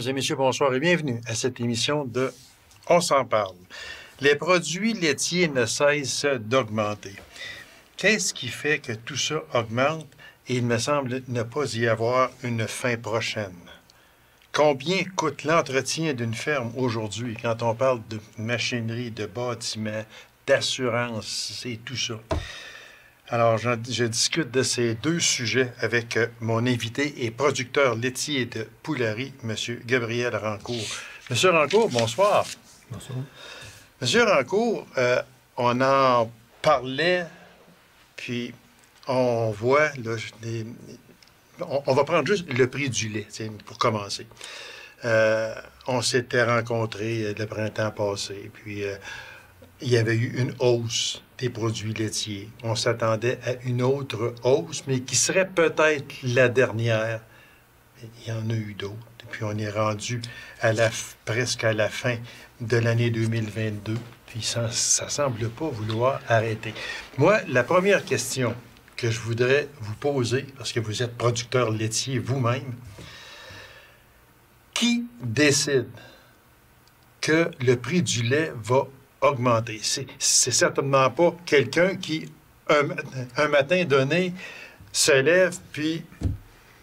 et messieurs, bonsoir et bienvenue à cette émission de On s'en parle. Les produits laitiers ne cessent d'augmenter. Qu'est-ce qui fait que tout ça augmente et il me semble ne pas y avoir une fin prochaine? Combien coûte l'entretien d'une ferme aujourd'hui quand on parle de machinerie, de bâtiments, d'assurance et tout ça? Alors, je discute de ces deux sujets avec mon invité et producteur laitier de poulaillerie, M. Gabriel Rancourt. M. Rancourt, bonsoir. Bonsoir. M. Rancourt, on en parlait, puis on voit, là, on va prendre juste le prix du lait, pour commencer. On s'était rencontrés le printemps passé, puis il y avait eu une hausse des produits laitiers. On s'attendait à une autre hausse, mais qui serait peut-être la dernière. Il y en a eu d'autres. Et puis on est rendu presque à la fin de l'année 2022. Puis ça semble pas vouloir arrêter. Moi, la première question que je voudrais vous poser, parce que vous êtes producteur laitier vous-même, qui décide que le prix du lait va augmenter? C'est certainement pas quelqu'un qui, un matin donné, se lève, puis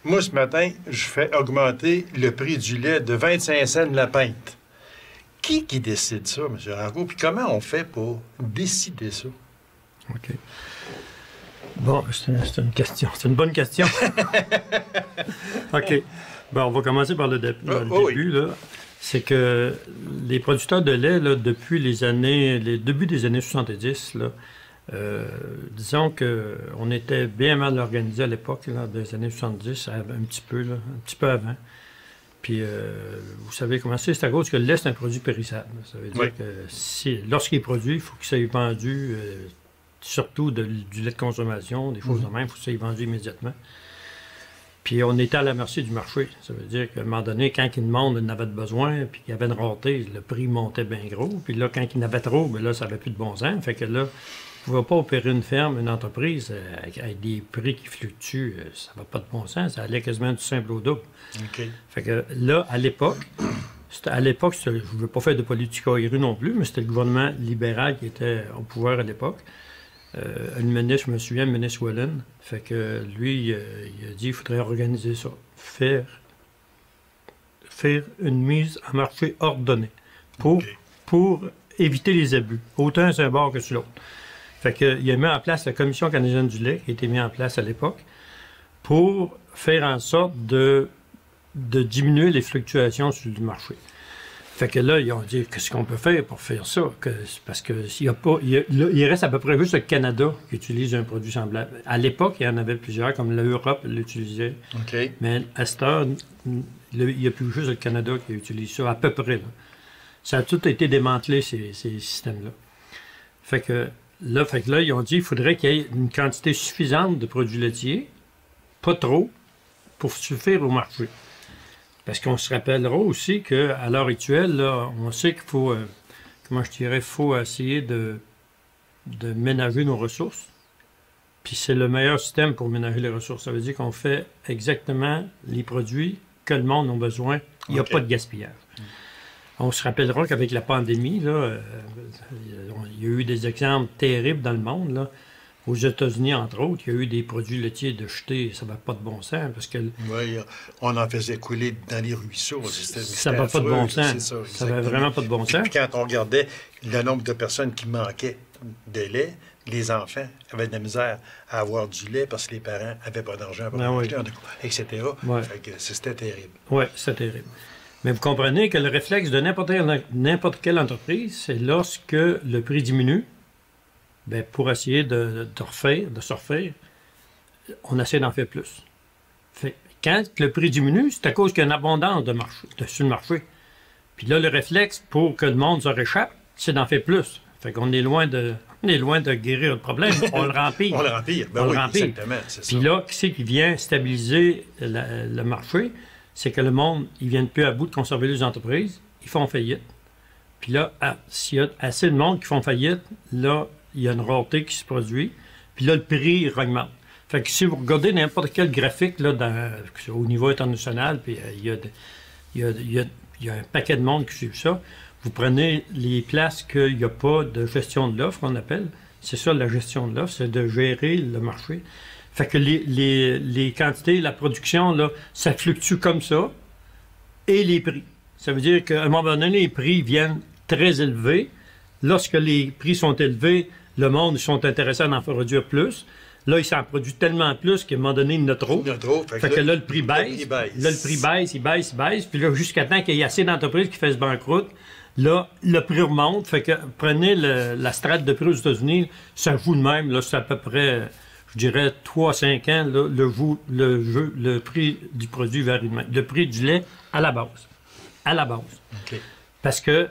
moi, ce matin, je fais augmenter le prix du lait de 25 cents la pinte. Qui décide ça, M. Rancourt? Puis comment on fait pour décider ça? OK. Bon, c'est une question. C'est une bonne question. OK. Bon, on va commencer par le début, oui. Là. C'est que les producteurs de lait, là, depuis les débuts des années 70, là, disons qu'on était bien mal organisé à l'époque, là, des années 70, un petit peu avant. Puis, vous savez comment c'est à cause que le lait, c'est un produit périssable. Ça veut dire que lorsqu'il est produit, il faut qu'il soit vendu, surtout du lait de consommation, des choses de même, il faut qu'il soit vendu immédiatement. Puis on était à la merci du marché. Ça veut dire qu'à un moment donné, quand le monde en avait besoin, puis qu'il y avait une rareté, le prix montait bien gros. Puis là, quand il y en avait trop, bien là, ça n'avait plus de bon sens. Fait que là, on ne pouvait pas opérer une ferme, une entreprise, avec des prix qui fluctuent. Ça n'a pas de bon sens. Ça allait quasiment du simple au double. Okay. Fait que là, à l'époque, je ne veux pas faire de politique aérée non plus, mais c'était le gouvernement libéral qui était au pouvoir à l'époque. Un ministre, je me souviens, le ministre Whelan, fait que lui, il a dit qu'il faudrait organiser ça, faire une mise en marché ordonnée pour éviter les abus, autant sur un bord que sur l'autre. Fait qu'il a mis en place la Commission canadienne du lait, qui a été mise en place à l'époque, pour faire en sorte de diminuer les fluctuations sur le marché. Fait que là, ils ont dit, qu'est-ce qu'on peut faire pour faire ça? Parce que il reste à peu près juste le Canada qui utilise un produit semblable. À l'époque, il y en avait plusieurs, comme l'Europe l'utilisait. Okay. Mais à cette heure, il n'y a plus juste le Canada qui utilise ça, à peu près. Là. Ça a tout été démantelé, ces systèmes-là. Fait que là, ils ont dit, il faudrait qu'il y ait une quantité suffisante de produits laitiers, pas trop, pour suffire au marché. Parce qu'on se rappellera aussi qu'à l'heure actuelle, là, on sait qu'il faut, faut essayer de ménager nos ressources. Puis c'est le meilleur système pour ménager les ressources. Ça veut dire qu'on fait exactement les produits que le monde a besoin. Il n'y a pas de gaspillage. On se rappellera qu'avec la pandémie, là, il y a eu des exemples terribles dans le monde, là. Aux États-Unis, entre autres, il y a eu des produits laitiers de jetés, ça ne va pas de bon sens. Parce que oui, on en faisait couler dans les ruisseaux. Ça va pas de bon sens. Ça n'avait vraiment pas de bon sens. Puis quand on regardait le nombre de personnes qui manquaient de lait, les enfants avaient de la misère à avoir du lait parce que les parents n'avaient pas d'argent pour acheter, etc. Ouais. Fait que c'était terrible. Oui, c'était terrible. Mais vous comprenez que le réflexe de n'importe quelle entreprise, c'est lorsque le prix diminue, bien, pour essayer de se refaire, on essaie d'en faire plus. Quand le prix diminue, c'est à cause qu'il y a une abondance sur le marché. Puis là, le réflexe pour que le monde se réchappe, c'est d'en faire plus. Fait qu'on est loin de guérir le problème. On le remplit. On le remplit. Ben oui, exactement. Puis là, qui c'est qui vient stabiliser le marché? C'est que le monde, ils ne viennent plus à bout de conserver les entreprises. Ils font faillite. Puis là, s'il y a assez de monde qui font faillite, là, il y a une rareté qui se produit, puis là, le prix augmente. Fait que si vous regardez n'importe quel graphique là, au niveau international, puis il y a Il y a un paquet de monde qui suit ça. Vous prenez les places qu'il n'y a pas de gestion de l'offre, on appelle. C'est ça, la gestion de l'offre, c'est de gérer le marché. Fait que les quantités, la production, là, ça fluctue comme ça. Et les prix. Ça veut dire qu'à un moment donné, les prix viennent très élevés. Lorsque les prix sont élevés, le monde, ils sont intéressés à en produire plus. Là, il s'en produit tellement plus qu'à un moment donné, il y en a trop. Fait que là, le prix baisse. Là, le prix baisse, il baisse. Puis là, jusqu'à temps qu'il y ait assez d'entreprises qui fassent banqueroute, là, le prix remonte. Fait que prenez la strate de prix aux États-Unis, ça joue de même. Là, c'est à peu près, je dirais, 3 à 5 ans, là, le prix du produit varie de même. Le prix du lait à la base. À la base. Okay. Parce que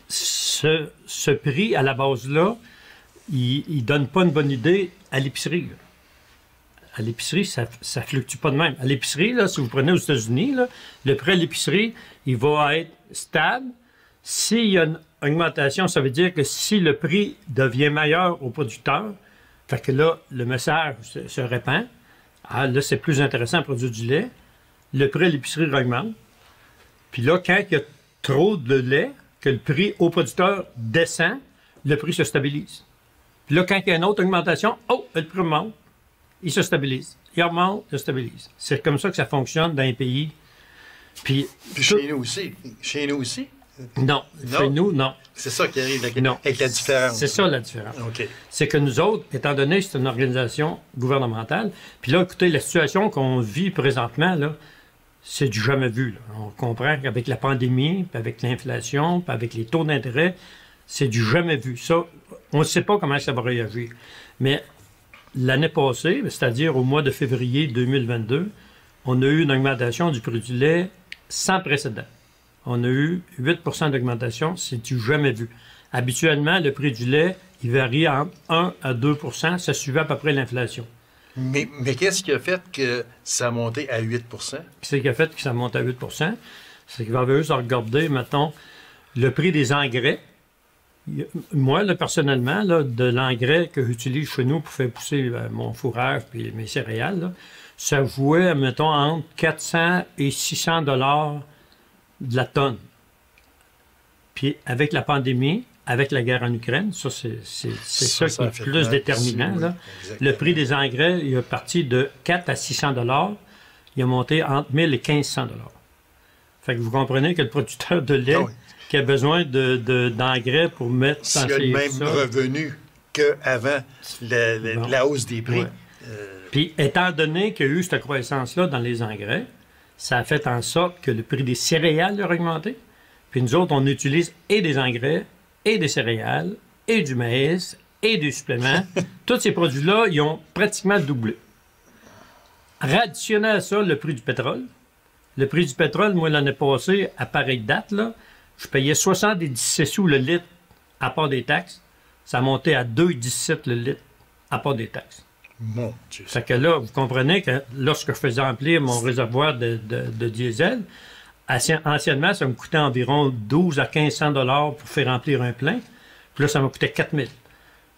ce prix à la base-là, il ne donne pas une bonne idée à l'épicerie. À l'épicerie, ça ne fluctue pas de même. À l'épicerie, là, si vous prenez aux États-Unis, là, le prix à l'épicerie, il va être stable. S'il y a une augmentation, ça veut dire que si le prix devient meilleur aux producteurs, fait que là, le message se répand. Ah, là, c'est plus intéressant de produire du lait. Le prix à l'épicerie augmente. Puis là, quand il y a trop de lait, que le prix au producteur descend, le prix se stabilise. Puis là, quand il y a une autre augmentation, le prix remonte, il se stabilise. Il remonte, il se stabilise. C'est comme ça que ça fonctionne dans un pays. Puis chez nous aussi. Chez nous aussi? Non. Chez nous, non. C'est ça qui arrive avec la différence. C'est ça la différence. Okay. C'est que nous autres, étant donné que c'est une organisation gouvernementale, puis là, écoutez, la situation qu'on vit présentement, là, c'est du jamais vu. Là. On comprend qu'avec la pandémie, puis avec l'inflation, puis avec les taux d'intérêt, c'est du jamais vu. Ça, on ne sait pas comment ça va réagir. Mais l'année passée, c'est-à-dire au mois de février 2022, on a eu une augmentation du prix du lait sans précédent. On a eu 8 d'augmentation, c'est du jamais vu. Habituellement, le prix du lait, il varie entre 1 à 2 ça suivait à peu près l'inflation. Mais qu'est-ce qui a fait que ça a monté à 8 Qu'est-ce qui a fait que ça monte à 8 c'est qu'il va falloir juste regarder, mettons, le prix des engrais. Moi, là, personnellement, là, de l'engrais que j'utilise chez nous pour faire pousser mon fourrage et mes céréales, là, ça jouait, mettons, entre 400 et 600 $ de la tonne. Puis avec la pandémie, avec la guerre en Ukraine, ça, c'est ça qui est plus déterminant. Là. Le prix des engrais, il est parti de 4 à 600 $. Il a monté entre 1000 et 1500 $. Fait que vous comprenez que le producteur de lait qui a besoin d'engrais pour mettre... S'il a le même revenu qu'avant la hausse des prix. Ouais. Puis, étant donné qu'il y a eu cette croissance-là dans les engrais, ça a fait en sorte que le prix des céréales a augmenté. Puis nous autres, on utilise et des engrais, et des céréales, et du maïs, et des suppléments. Tous ces produits-là, ils ont pratiquement doublé. Additionné à ça, le prix du pétrole. Le prix du pétrole, moi, l'année passée, à pareille date, là, je payais 77 sous le litre à part des taxes. Ça a monté à 2,17 le litre à part des taxes. Mon Dieu. Fait que là, vous comprenez que lorsque je faisais remplir mon réservoir de diesel, anciennement, ça me coûtait environ 12 à 1500 $ pour faire remplir un plein. Puis là, ça me coûtait 4000.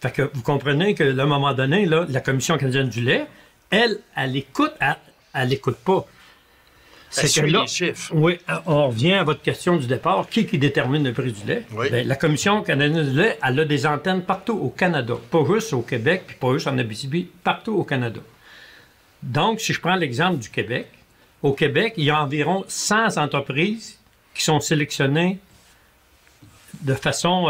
Fait que vous comprenez qu'à un moment donné, là, la Commission canadienne du lait, elle écoute, elle l'écoute pas. C'est que là, les chiffres. Oui, on revient à votre question du départ. Qui détermine le prix du lait? Oui. Bien, la Commission canadienne du lait, elle a des antennes partout au Canada. Pas juste au Québec, puis pas juste en Abitibi, partout au Canada. Donc, si je prends l'exemple du Québec, au Québec, il y a environ 100 entreprises qui sont sélectionnées de façon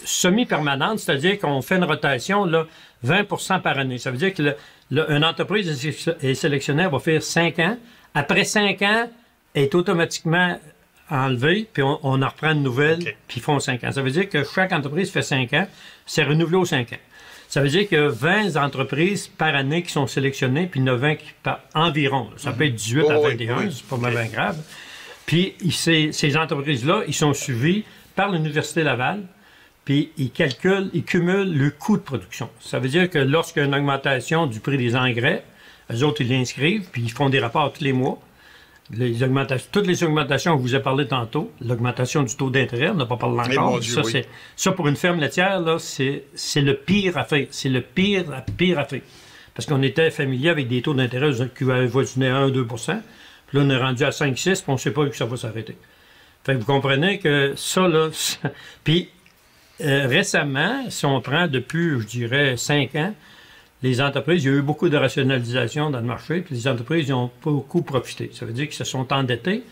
semi-permanente, c'est-à-dire qu'on fait une rotation là, 20 % par année. Ça veut dire qu'une entreprise est sélectionnée, elle va faire 5 ans. Après 5 ans, elle est automatiquement enlevée, puis on en reprend une nouvelle, puis ils font 5 ans. Ça veut dire que chaque entreprise fait 5 ans, c'est renouvelé aux 5 ans. Ça veut dire qu'il y a 20 entreprises par année qui sont sélectionnées, puis il y en a 20 qui partent environ. Ça peut être 18 à 21, c'est pas vraiment grave. Puis ces entreprises-là, ils sont suivis par l'Université Laval, puis ils cumulent le coût de production. Ça veut dire que lorsqu'il y a une augmentation du prix des engrais, eux autres, ils l'inscrivent, puis ils font des rapports tous les mois. Toutes les augmentations que je vous ai parlé tantôt, l'augmentation du taux d'intérêt, on n'a pas parlé encore. Dieu, ça, pour une ferme laitière, là, c'est le pire à faire. C'est le pire à faire. Parce qu'on était familier avec des taux d'intérêt qui avoisinaient 1-2 %. Puis Puis là, on est rendu à 5-6, puis on ne sait pas où ça va s'arrêter. Fait que vous comprenez que ça, là... Puis, récemment, si on prend depuis, je dirais, 5 ans, les entreprises, il y a eu beaucoup de rationalisation dans le marché, puis les entreprises ils ont beaucoup profité. Ça veut dire qu'ils se sont endettés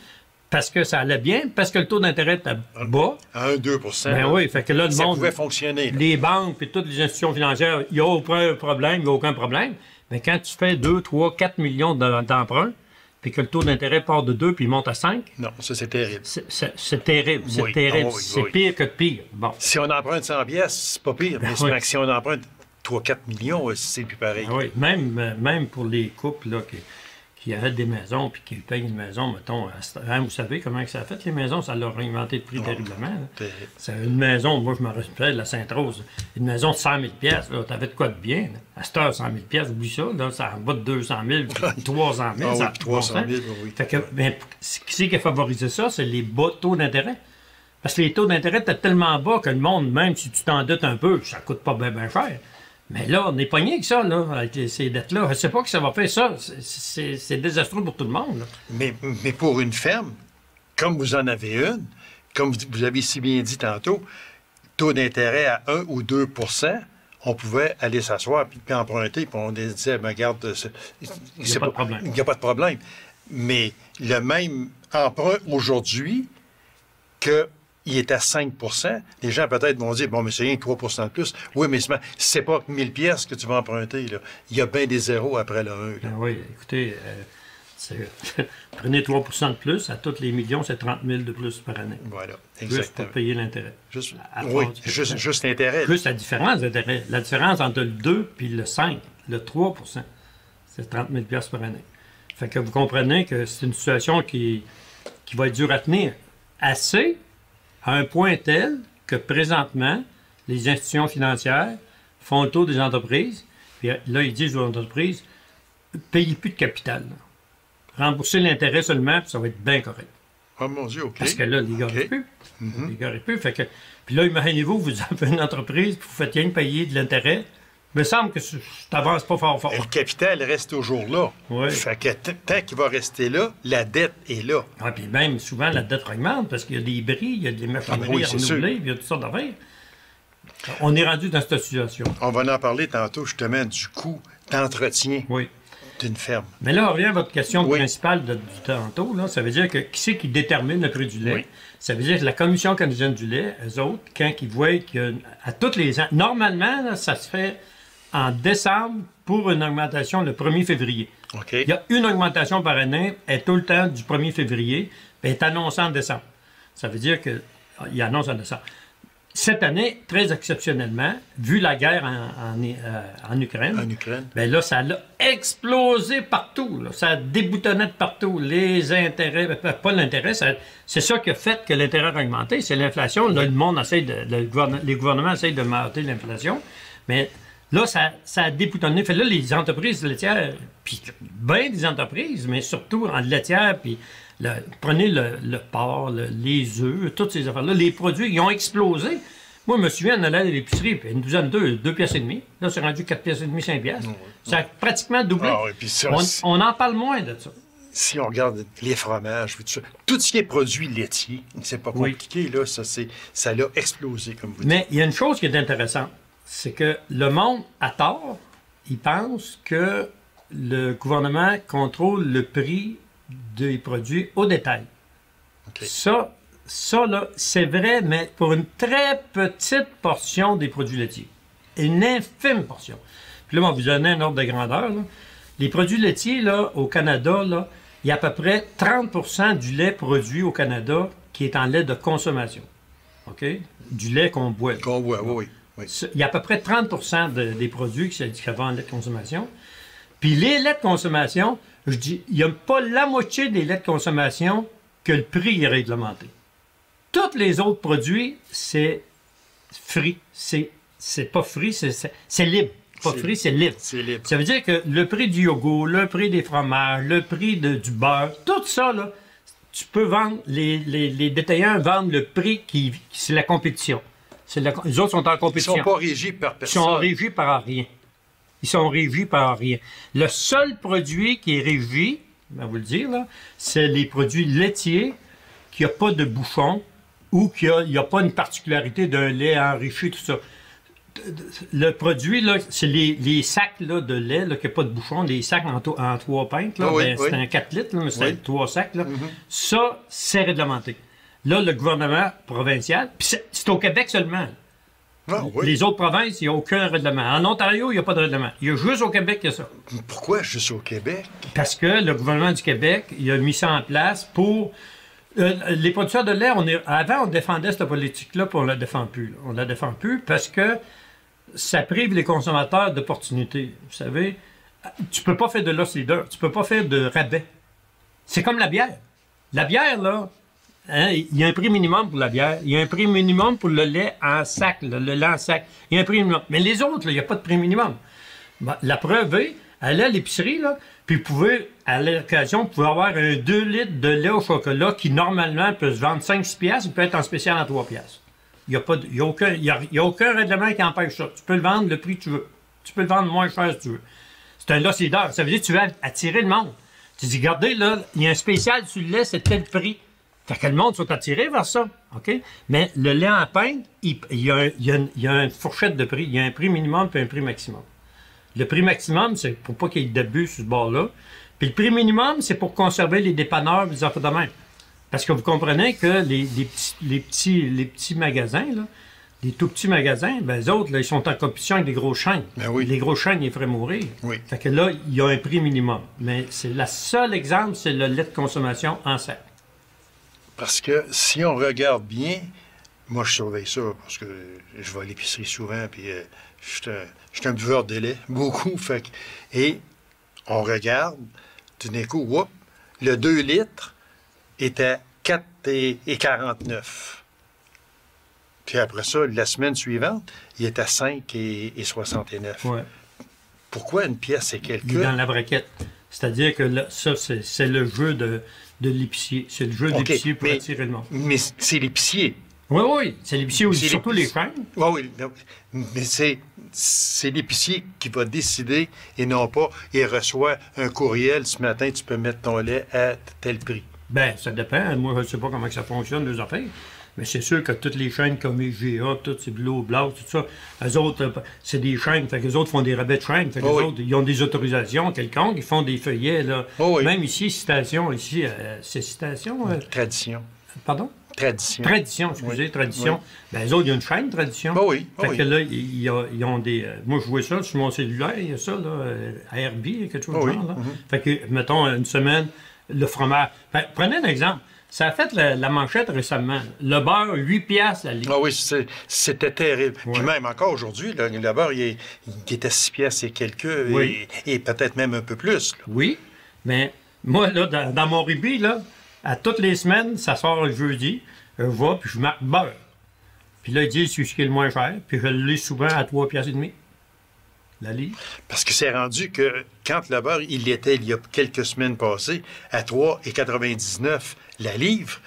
parce que ça allait bien, parce que le taux d'intérêt était bas. À 1-2 Ben oui, fait que là, le ça monde... pouvait fonctionner. Là. Les banques puis toutes les institutions financières, il n'y a aucun problème, il n'y a aucun problème. Mais quand tu fais 2, 3, 4 millions d'emprunts, puis que le taux d'intérêt part de 2 puis il monte à 5... Non, ça, c'est terrible. C'est terrible, c'est Oui. terrible. Ah oui, c'est oui. pire que de pire. Bon. Si on emprunte 100 pièces, c'est pas pire. Mais oui. si on emprunte 3-4 millions, c'est plus pareil. Ah oui, même pour les couples là, qui avaient des maisons puis qui payent une maison, mettons, vous savez comment ça a fait, les maisons, ça leur a augmenté le prix terriblement. Là. C'est une maison, moi je me rappelle, la Sainte-Rose, une maison de 100 000 $, t'avais de quoi de bien. Là. À cette heure, 100 000 $, oublie ça, là, ça en bas de 200 000, puis 300 000. Ah ça oui, 300 000, oui. Fait que, ben, qui c'est qui a favorisé ça? C'est les bas taux d'intérêt. Parce que les taux d'intérêt étaient tellement bas que le monde, même si tu t'en doutes un peu, ça coûte pas bien cher. Mais là, on est pogné avec ça, là, avec ces dettes-là. Je ne sais pas que ça va faire ça. C'est désastreux pour tout le monde. Là. Mais pour une ferme, comme vous en avez une, comme vous avez si bien dit tantôt, taux d'intérêt à 1 ou 2 % on pouvait aller s'asseoir puis emprunter, puis on disait, ben, regarde, Il n'y a pas de problème. Il n'y a pas de problème. Mais le même emprunt aujourd'hui qu'il est à 5 % les gens peut-être vont dire, bon, mais c'est rien que 3 % de plus. Oui, mais c'est pas 1000 pièces que tu vas emprunter. Là. Il y a bien des zéros après le 1. Là. Ben oui, écoutez, prenez 3 % de plus, à tous les millions, c'est 30 000 de plus par année. Voilà, Juste exactement. pour payer l'intérêt. Oui, juste l'intérêt. Plus la différence d'intérêt. La différence entre le 2 et le 5, le 3 % c'est 30 000 $ par année. Fait que vous comprenez que c'est une situation qui va être dure à tenir. Assez à un point tel que présentement, les institutions financières font le tour des entreprises, puis là, ils disent aux entreprises, payez plus de capital. Là. Remboursez l'intérêt seulement, puis ça va être bien correct. Oh mon Dieu, OK. Parce que là, les gars n'arrivent plus. Les gars n'arrivent plus. Fait que, puis là, imaginez-vous, vous avez une entreprise, puis vous faites rien payer de l'intérêt. Il me semble que tu n'avances pas fort. Le capital reste toujours là. Oui. Fait que tant qu'il va rester là, la dette est là. Ah, puis même, souvent, la dette augmente parce qu'il y a des bris, il y a des machineries à renouveler, il y a toutes sortes d'affaires. On est rendu dans cette situation. On va en parler tantôt, justement, du coût d'entretien d'une ferme. Mais là, on revient à votre question principale du tantôt. Là. Ça veut dire que qui c'est qui détermine le prix du lait? Oui. Ça veut dire que la Commission canadienne du lait, eux autres, quand ils voient qu'à tous les ans, normalement, là, ça se fait en décembre pour une augmentation le 1er février. Okay. Il y a une augmentation par année, elle est tout le temps du 1er février, puis elle est annoncée en décembre. Ça veut dire qu'il annonce en décembre. Cette année, très exceptionnellement, vu la guerre en Ukraine, bien là, ça a explosé partout. Là. Ça a déboutonnait de partout. Les intérêts, pas l'intérêt, c'est ça qui a fait que l'intérêt a augmenté. C'est l'inflation. Là, le monde essaie les gouvernements essayent de monter l'inflation. Mais là, ça a déboutonné. Fait là, les entreprises laitières, puis bien des entreprises, mais surtout en laitière, puis prenez le porc, les œufs, toutes ces affaires-là, les produits, ils ont explosé. Moi, je me souviens, on allait à l'épicerie, puis une douzaine d'œufs, 2 pièces et demie. Là, c'est rendu 4 pièces et demie, 5 pièces. Ça a pratiquement doublé. Ah, oui, puis ça, on en parle moins de ça. Si on regarde les fromages, tout ce qui est produit laitier, c'est pas compliqué, là, ça l'a explosé, comme vous dites. Mais il y a une chose qui est intéressante, c'est que le monde, à tort, il pense que le gouvernement contrôle le prix des produits au détail. Okay. Ça là, c'est vrai, mais pour une très petite portion des produits laitiers. Une infime portion. Puis là, on va vous donner un ordre de grandeur. Là. Les produits laitiers, là, au Canada, là, il y a à peu près 30 % du lait produit au Canada qui est en lait de consommation. OK? Du lait qu'on boit. Qu'on boit, oui. Il y a à peu près 30 % des produits qui vont en lait de consommation. Puis les laits de consommation, je dis, il n'y a pas la moitié des laits de consommation que le prix est réglementé. Tous les autres produits, c'est free. C'est pas free, c'est libre. Pas free, c'est libre. C'est libre. Ça veut dire que le prix du yogourt, le prix des fromages, le prix du beurre, tout ça, là, tu peux vendre, les détaillants vendent le prix c'est la compétition. Les autres sont en compétition. Ils ne sont pas régis par personne. Ils sont régis par rien. Ils sont régis par rien. Le seul produit qui est régi je vais vous le dire, là, c'est les produits laitiers qui n'ont pas de bouchon ou qui n'y a pas une particularité d'un lait enrichi, tout ça. Le produit, là, c'est les sacs là, de lait là, qui n'ont pas de bouchon, les sacs en 3 pintes, là, c'est un 4 litres, là, mais c'est 3 sacs. Là. Ça, c'est réglementé. Là, le gouvernement provincial, puis c'est au Québec seulement. Ah, oui. Les autres provinces, il n'y a aucun règlement. En Ontario, il n'y a pas de règlement. Il y a juste au Québec qu'il y a ça. Pourquoi juste au Québec? Parce que le gouvernement du Québec, il a mis ça en place pour... les producteurs de lait, avant, on défendait cette politique-là, puis on ne la défend plus. Là. On ne la défend plus parce que ça prive les consommateurs d'opportunités. Vous savez, tu ne peux pas faire de loss leader, tu ne peux pas faire de rabais. C'est comme la bière. La bière, là, hein, il y a un prix minimum pour la bière, il y a un prix minimum pour le lait en sac, le lait en sac. Il y a un prix minimum. Mais les autres, là, il n'y a pas de prix minimum. Ben, la preuve est, allez à l'épicerie, là, puis vous pouvez, à l'occasion, vous pouvez avoir un 2 litres de lait au chocolat qui, normalement, peut se vendre 5-6 piastres, il peut être en spécial en 3 piastres. Il n'y a aucun règlement qui empêche ça. Tu peux le vendre le prix que tu veux. Tu peux le vendre moins cher si tu veux. C'est un loss leader. Ça veut dire que tu veux attirer le monde. Tu dis, regardez, là, il y a un spécial sur le lait, c'est tel prix. Fait que le monde soit attiré vers ça. OK? Mais le lait en pinte, il y a une fourchette de prix. Il y a un prix minimum et un prix maximum. Le prix maximum, c'est pour pas qu'il y ait d'abus sur ce bord-là. Puis le prix minimum, c'est pour conserver les dépanneurs et les affaires de même. Parce que vous comprenez que les petits magasins, là, les tout petits magasins, ben, eux autres, là, ils sont en compétition avec des grosses chaînes. Ben oui. Les grosses chaînes, ils les feraient mourir. Oui. Fait que là, il y a un prix minimum. Mais c'est le seul exemple, c'est le lait de consommation en sac. Parce que si on regarde bien, moi je surveille ça parce que je vais à l'épicerie souvent, puis je suis un buveur de lait, beaucoup. Fait que, et on regarde, tout d'un coup, whoop, le 2 litres est à 4,49. Puis après ça, la semaine suivante, il est à 5,69. Ouais. Pourquoi une pièce et quelques? Il est dans la braquette. C'est-à-dire que là, ça, c'est le jeu de l'épicier. C'est le jeu de l'épicier pour attirer le monde. Mais c'est l'épicier. Oui, oui, c'est l'épicier aussi, surtout les chaînes. Oui, oui. Mais c'est l'épicier qui va décider et non pas, il reçoit un courriel, ce matin, tu peux mettre ton lait à tel prix. Bien, ça dépend. Moi, je ne sais pas comment ça fonctionne, les affaires. Mais c'est sûr que toutes les chaînes comme IGA, toutes ces Blue Blau, tout ça, eux autres, c'est des chaînes. Fait qu'eux autres font des rabais de chaînes. Fait qu'eux autres, ils ont des autorisations quelconques. Ils font des feuillets, là. Oh oui. Même ici, Citation, ici, c'est Citation? Tradition. Pardon? Tradition. Tradition, excusez, oui. Tradition. Oui. Ben, eux autres, il y a une chaîne Tradition. Oh oui. Oh fait oui. que là, ils ont des... moi, je vois ça sur mon cellulaire, il y a ça, là, ARB, quelque chose de genre, là. Fait que, mettons, une semaine, le fromage... Ben, prenez un exemple. Ça a fait la manchette récemment. Le beurre, 8 piastres la litre. Ah oui, c'était terrible. Ouais. Puis même encore aujourd'hui, le beurre, il est à 6 piastres et quelques, Oui. et peut-être même un peu plus. Là. Oui, mais moi, là, dans mon rubis, là, à toutes les semaines, ça sort le jeudi, je vais, puis je marque beurre. Puis là, il dit, c'est ce qui est le moins cher, puis je le lis souvent à 3 piastres et demi. La livre. Parce que c'est rendu que quand le beurre, il était, il y a quelques semaines passées, à 3,99 la livre,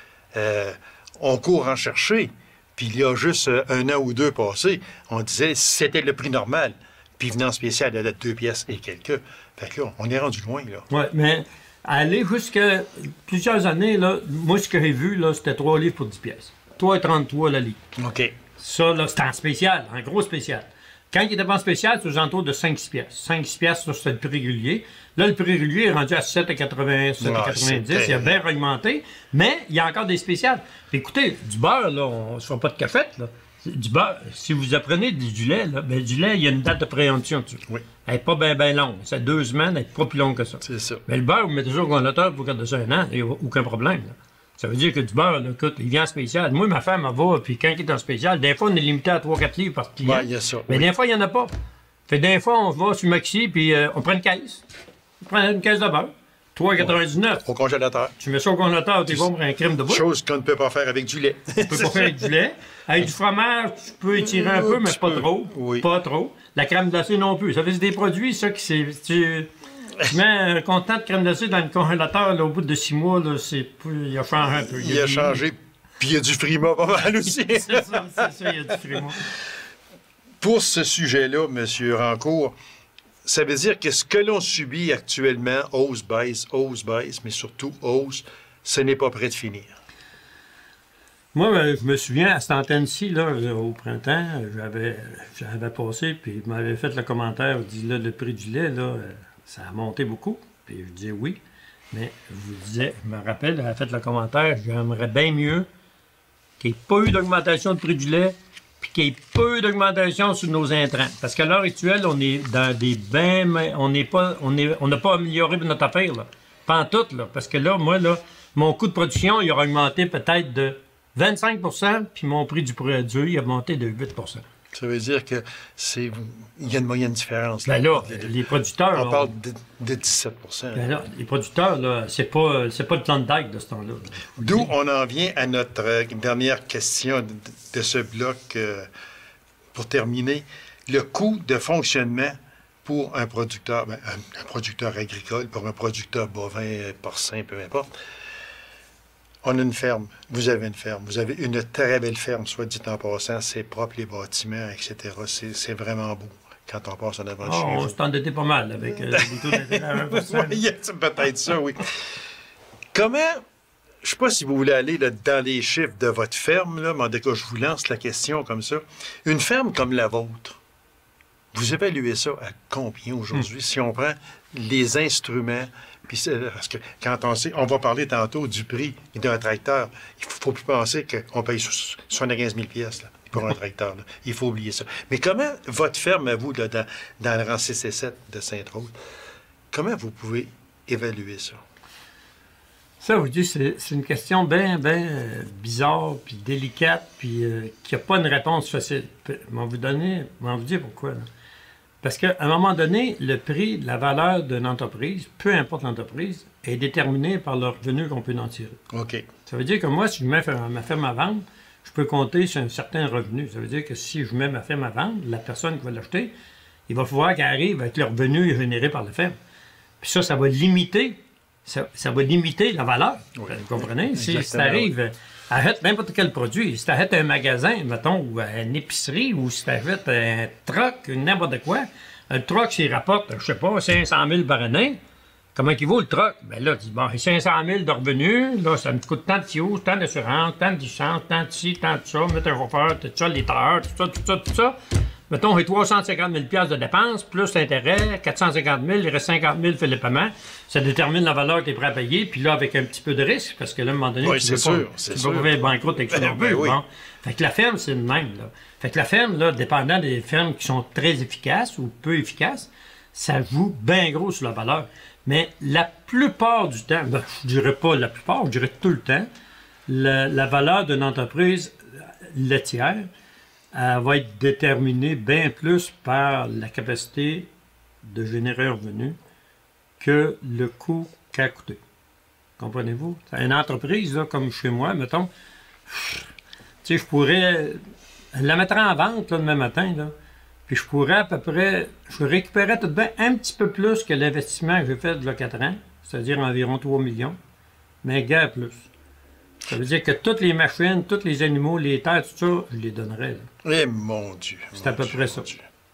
on court en chercher. Puis il y a juste 1 an ou 2 passé, on disait c'était le prix normal. Puis venant spécial à 2 pièces et quelques. Fait que là, on est rendu loin, là. Oui, mais aller jusqu'à plusieurs années, là, moi, ce que j'ai vu, là, c'était 3 livres pour 10 pièces. 3,33 la livre. OK. Ça, là, c'était en spécial, en gros spécial. Quand il était pas en spécial, c'était aux alentours de 5-6 pièces. 5-6 pièces, ça, c'était le prix régulier. Là, le prix régulier est rendu à 7,80, 7,90. Il a bien augmenté, mais il y a encore des spéciales. Puis écoutez, du beurre, là, on ne se fait pas de cafette, là. Du beurre, si vous apprenez du lait, là, ben, du lait, il y a une date de préemption dessus. Oui. Elle n'est pas bien longue. C'est 2 semaines, elle n'est pas plus longue que ça. C'est ça. Mais le beurre, vous mettez ça au congélateur pour garder ça 1 an, il n'y a aucun problème, là. Ça veut dire que du beurre, là, écoute, il vient en spécial. Moi, ma femme, elle va, puis quand il est en spécial, des fois, on est limité à 3-4 livres par client. Oui, il y a ça. Mais oui. des fois, il n'y en a pas. Fait des fois, on va sur Maxi, puis on prend une caisse. On prend une caisse de beurre. 3,99. Au congélateur. Tu mets ça au congélateur, tu vas pour un crème de bois. Chose qu'on ne peut pas faire avec du lait. Tu peux pas faire avec du lait. Avec du fromage, tu peux étirer un peu, mais pas trop. Oui. Pas trop. La crème glacée non plus. Ça fait des produits, ça, qui c'est... Tu mets un contenant de crème glacée dans le congélateur, là, au bout de 6 mois, là, il a changé un peu. Il a changé, puis il y a du frima pas mal aussi. C'est ça, il y a du frima. Pour ce sujet-là, M. Rancourt, ça veut dire que ce que l'on subit actuellement, hausse, baisse, mais surtout hausse, ce n'est pas prêt de finir. Moi, je me souviens, à cette antenne-ci, là, au printemps, j'avais passé, puis il m'avait fait le commentaire, il dit, là, le prix du lait, là, ça a monté beaucoup. Puis je disais oui, mais je me rappelle, elle a fait le commentaire, j'aimerais bien mieux qu'il n'y ait pas eu d'augmentation de prix du lait, puis qu'il n'y ait pas eu d'augmentation sur nos intrants. Parce qu'à l'heure actuelle, on est dans des bains, on n'a pas amélioré notre affaire, là. Pas en tout, là. Parce que là, moi, là, mon coût de production, il aura augmenté peut-être de 25 %, puis mon prix du produit, il a monté de 8 %. Ça veut dire que il y a une moyenne différence. Là, les producteurs... On parle de 17 %. Ben là, les producteurs, là, c'est pas le Klondike de ce temps-là. D'où on en vient à notre dernière question de ce bloc pour terminer. Le coût de fonctionnement pour un producteur, un producteur agricole, pour un producteur bovin, porcin, peu importe. On a une ferme. Vous avez une ferme. Vous avez une très belle ferme, soit dit en passant. C'est propre, les bâtiments, etc. C'est vraiment beau quand on passe en avant de chez vous. On s'est endetté pas mal avec les taux d'intérêt à 1%. Oui, c'est peut-être ça, oui. Comment... Je ne sais pas si vous voulez aller là, dans les chiffres de votre ferme, là, mais en tout cas, je vous lance la question comme ça. Une ferme comme la vôtre, vous évaluez ça à combien aujourd'hui si on prend les instruments? Puis parce que quand on va parler tantôt du prix d'un tracteur, il ne faut plus penser qu'on paye 75 000 pièces pour un tracteur. Là. Il faut oublier ça. Mais comment votre ferme, à vous, là, dans le rang 6 et 7 de Sainte-Rose, comment vous pouvez évaluer ça? Ça, vous dites, c'est une question bien bizarre, puis délicate, puis qui n'a pas une réponse facile. Je vais vous dire pourquoi. Là. Parce qu'à un moment donné, le prix, la valeur d'une entreprise, peu importe l'entreprise, est déterminé par le revenu qu'on peut en tirer. OK. Ça veut dire que moi, si je mets ma ferme à vendre, je peux compter sur un certain revenu. Ça veut dire que si je mets ma ferme à vendre, la personne qui va l'acheter, il va falloir qu'elle arrive avec le revenu généré par la ferme. Puis ça va limiter. Ça va limiter la valeur. Oui. Vous comprenez? Oui, si tu arrives, achète n'importe quel produit. Si tu achètes un magasin, mettons, ou une épicerie, ou si tu achètes un truck, n'importe quoi, un truck, s'il rapporte, je sais pas, 500 000 par année, comment il vaut le truck? Bien là, tu dis, bon, 500 000 de revenus, là, ça me coûte tant de fioul, tant d'assurance, tant d'essence, tant de ci, tant de ça, mettre un chauffeur, tout ça, les tailleurs, tout ça. Mettons, j'ai 350 000 de dépenses, plus l'intérêt, 450 000, il reste 50 000 fait le paiement. Ça détermine la valeur que tu es prêt à payer, puis là, avec un petit peu de risque, parce que là, à un moment donné, tu ne peux pas être banqueroute avec ton revenu. Oui. Bon. Fait que la ferme, c'est le même. Là. Fait que la ferme, là, dépendant des fermes qui sont très efficaces ou peu efficaces, ça joue bien gros sur la valeur. Mais la plupart du temps, je dirais pas la plupart, je dirais tout le temps, la valeur d'une entreprise laitière, elle va être déterminée bien plus par la capacité de générer un revenu que le coût qu'a coûté. Comprenez-vous? Une entreprise, là, comme chez moi, mettons, je pourrais la mettre en vente là, demain matin, là, puis je pourrais à peu près, je récupérais tout de même un petit peu plus que l'investissement que j'ai fait il y a 4 ans, c'est-à-dire environ 3 millions, mais guère plus. Ça veut dire que toutes les machines, tous les animaux, les terres, tout ça, je les donnerais. Là. Eh mon Dieu! C'est à peu près ça.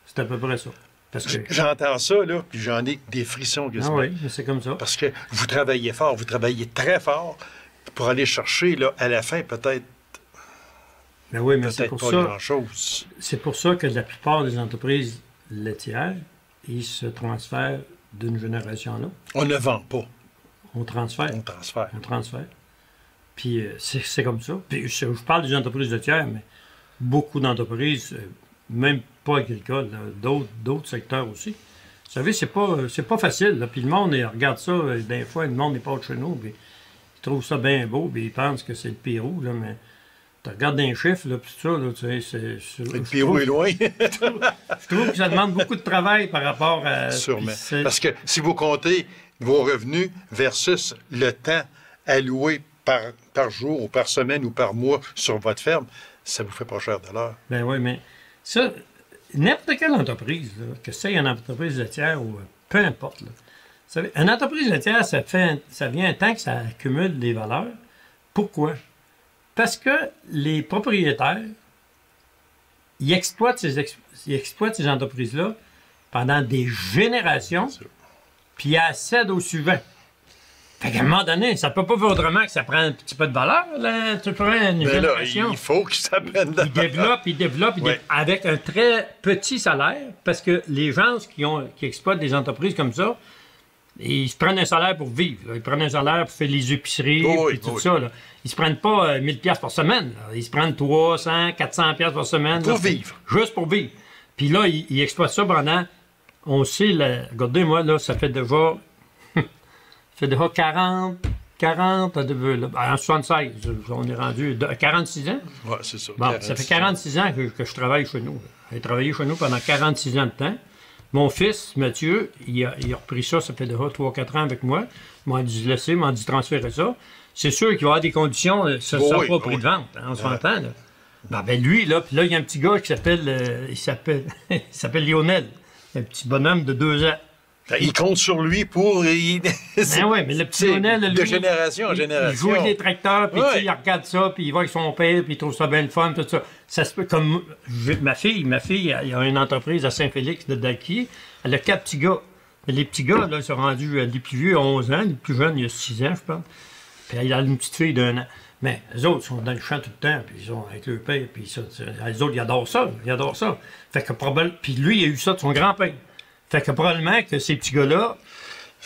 C'est à peu près ça. Parce que... J'entends ça, là, puis j'en ai des frissons. Ah oui, mais c'est comme ça. Parce que vous travaillez fort, vous travaillez très fort pour aller chercher, là, à la fin, peut-être... Ben oui, mais c'est pour pas ça... grand-chose. C'est pour ça que la plupart des entreprises laitières, ils se transfèrent d'une génération à l'autre. On ne vend pas. On transfère. On transfère. On transfère. Puis c'est comme ça. Puis je parle des entreprises laitières, mais beaucoup d'entreprises, même pas agricoles, d'autres secteurs aussi. Vous savez, c'est pas facile. Là. Puis le monde, regarde ça, des fois, le monde n'est pas de chez nous, puis ils trouvent ça bien beau, puis ils pensent que c'est le Pérou, là, mais tu regardes un chiffre, là, puis tout ça, là, tu sais, le Pérou est loin. je trouve que ça demande beaucoup de travail par rapport à... Sûrement. Parce que si vous comptez vos revenus versus le temps alloué par jour ou par semaine ou par mois sur votre ferme, ça vous fait pas cher de l'heure. Ben oui, mais ça, n'importe quelle entreprise, là, que c'est une entreprise laitière ou peu importe, là, vous savez, une entreprise laitière, ça vient un temps que ça accumule des valeurs. Pourquoi? Parce que les propriétaires, ils exploitent ces entreprises-là pendant des générations, puis elle cède au suivant. Fait qu'à un moment donné, ça peut pas faire autrement que ça prend un petit peu de valeur, là. Tu prends une génération. Là, il faut que ça prenne de la valeur. Il développe, avec un très petit salaire, parce que les gens qui exploitent des entreprises comme ça, ils se prennent un salaire pour vivre. Là. Ils prennent un salaire pour faire les épiceries et tout ça. Là. Ils se prennent pas 1000 pièces par semaine. Là. Ils se prennent 300, 400 pièces par semaine. Pour vivre. Juste pour vivre. Puis là, ils exploitent ça pendant... On sait, regardez-moi, là, ça fait déjà... ça fait déjà 40... en 76, on est rendu... 46 ans? Oui, c'est ça. Bon, ça fait 46 ans que je travaille chez nous. J'ai travaillé chez nous pendant 46 ans de temps. Mon fils, Mathieu, il a repris ça fait déjà 3-4 ans avec moi. Il m'a dit laisser, il m'a dit transférer ça. C'est sûr qu'il va y avoir des conditions, ça ne sera pas au prix de vente, hein, on s'entend. Là. Non, ben lui, là, puis là, il y a un petit gars qui s'appelle il s'appelle Lionel, un petit bonhomme de 2 ans. Il compte sur lui pour... Ben oui, mais le petit Lionel, lui, de génération en génération. Il joue avec les tracteurs, puis il regarde ça, puis il va avec son père, puis il trouve ça bien le fun, tout ça. Ça se peut comme... Ma fille, il y a une entreprise à Saint-Félix de Dalquier, elle a 4 petits gars. Mais les petits gars, là, ils sont rendus, les plus vieux, 11 ans, les plus jeunes, il y a 6 ans, je pense. Puis il a une petite fille d'1 an. Mais les autres sont dans le champ tout le temps, puis ils sont avec leur père, puis ça. Les autres, ils adorent ça, Fait que probablement... Puis lui, il a eu ça de son grand-père. Fait que probablement que ces petits gars-là,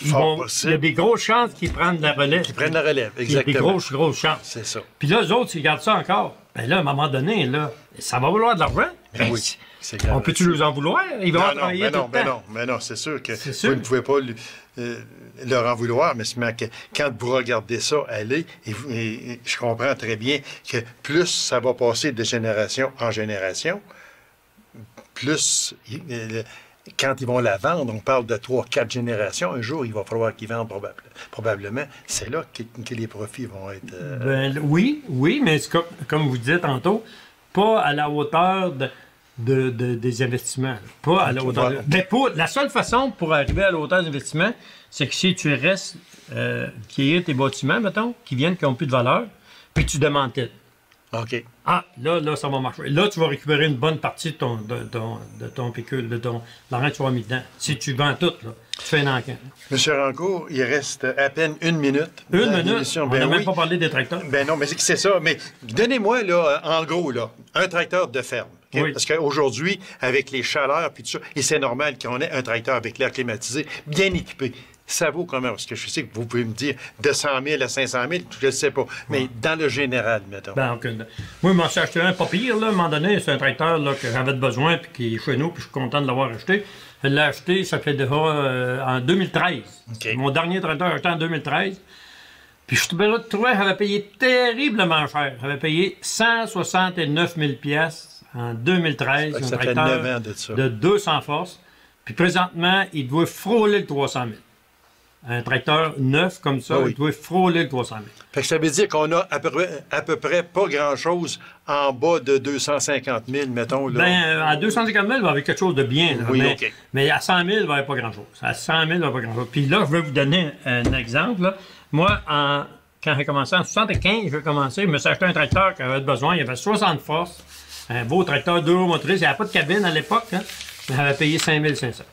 il y a des grosses chances qu'ils prennent la relève. Qu'ils prennent la relève, exactement. Il y a des grosses chances. C'est ça. Puis là, eux autres, s'ils gardent ça encore, bien là, à un moment donné, là, ça va vouloir de l'argent. Ben oui, c'est grave. On peut-tu nous en vouloir? Ils vont travailler tout le temps. Mais non, c'est sûr que vous ne pouvez pas leur en vouloir, mais quand vous regardez ça aller, et je comprends très bien que plus ça va passer de génération en génération, plus... quand ils vont la vendre, on parle de 3-4 générations. Un jour, il va falloir qu'ils vendent probablement. C'est là que les profits vont être... Oui, mais comme vous disiez tantôt, pas à la hauteur des investissements. Pas à la hauteur. Mais la seule façon pour arriver à la hauteur des investissements, c'est que si tu restes, qui est tes bâtiments, mettons, qui n'ont plus de valeur, puis tu demandes quel. OK. Ah, là, ça va marcher. Là, tu vas récupérer une bonne partie de ton pécule, l'argent que tu vas mis dedans. Si tu vends tout, là, tu fais un encan. Monsieur Rancourt, il reste à peine 1 minute. Une minute? On n'a même pas parlé des tracteurs. Ben non, mais c'est ça. Mais donnez-moi, là, en gros, là, un tracteur de ferme. Okay? Oui. Parce qu'aujourd'hui, avec les chaleurs puis tout ça, et c'est normal qu'on ait un tracteur avec l'air climatisé, bien équipé. Ça vaut combien? Parce que je sais que vous pouvez me dire de 100 000 à 500 000, je ne sais pas. Mais dans le général, mettons. Ben, okay. Moi, je m'en suis acheté un pas pire, là. À un moment donné, c'est un tracteur là, que j'avais besoin, puis qui est chez nous, puis je suis content de l'avoir acheté. Je l'ai acheté, ça fait déjà en 2013. Okay. Mon dernier tracteur, j'ai acheté en 2013. Puis je suis trouvé, j'avais payé terriblement cher. J'avais payé 169 000 piastres en 2013. Ça fait 9 ans de ça. De 200 forces. Puis présentement, il doit frôler le 300 000. Un tracteur neuf comme ça, il doit frôler le 300 000. Fait que ça veut dire qu'on a à peu près pas grand-chose en bas de 250 000, mettons. Là. Bien, à 250 000, il va y avoir quelque chose de bien. Là, oui, mais à 100 000, il va y avoir pas grand-chose. À 100 000, il va y avoir pas grand-chose. Puis là, je vais vous donner un exemple. Là. Moi, quand j'ai commencé en 75, je me suis acheté un tracteur qui avait besoin. Il avait 60 forces. Un beau tracteur 2 roues motrices. Il n'y avait pas de cabine à l'époque. Hein. J'avais payé 5 500.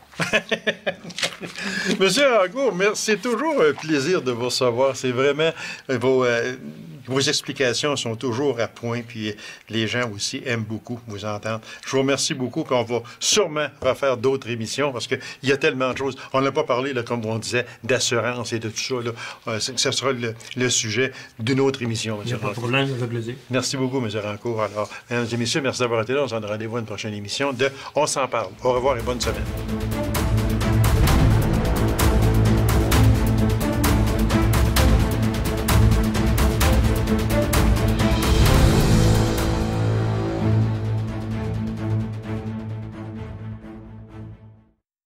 Monsieur Rancourt, c'est toujours un plaisir de vous recevoir. C'est vraiment vos explications sont toujours à point, puis les gens aussi aiment beaucoup vous entendre. Je vous remercie beaucoup, puis on va sûrement refaire d'autres émissions parce qu'il y a tellement de choses. On n'a pas parlé, là, comme on disait, d'assurance et de tout ça. Là. Ce sera le sujet d'une autre émission, M. Rancourt. Pas de problème, ça fait plaisir. Merci beaucoup, M. Rancourt. Alors, mesdames et messieurs, merci d'avoir été là. On se donne rendez-vous à une prochaine émission de On s'en parle. Au revoir et bonne semaine.